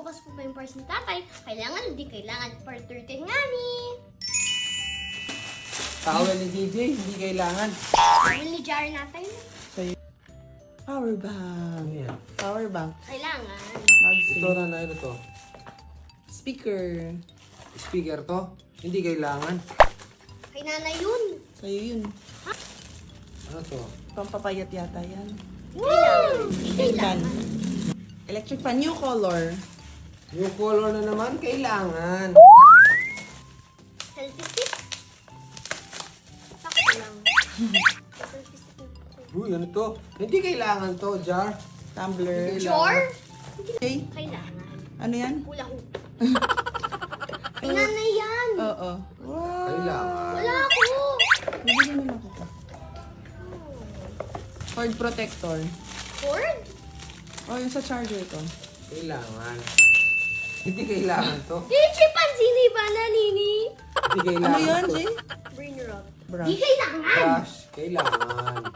bukas po ba yung parts ni tatay? Kailangan, hindi kailangan. Part 13 nga ni. Towel ni DJ, hindi kailangan. Dahil ni Jar natin. Power bank. Ano yan? Power bank. Kailangan. Ito Magsi. na, ano to? Speaker. Speaker to? Hindi kailangan. Kay nanay yun. Sa'yo yun. Ano to? Pampapayat yata yan. Kailangan. Hindi Fan. kailangan. Electric fan, new color. New color na naman, kailangan. Selfie stick. Sakto lang. Selfie stick na po. Uy, ano to? Hindi kailangan to, Jar. Tumbler. Chore? Okay. Kailangan. Ano yan? Hula hoop. Kay nanay yan. Oo. Wow. Kailangan. Wala ako. Bibili naman ako to. Cord protector. Cord? Oh, yung sa charger ko. Kailangan. Hindi kailangan to. Hindi chimpanzee ba na, Nini? Hindi kailangan Ano yun, to. Jay? Brain rot. Brush. Di kailangan. Brush. Kailangan.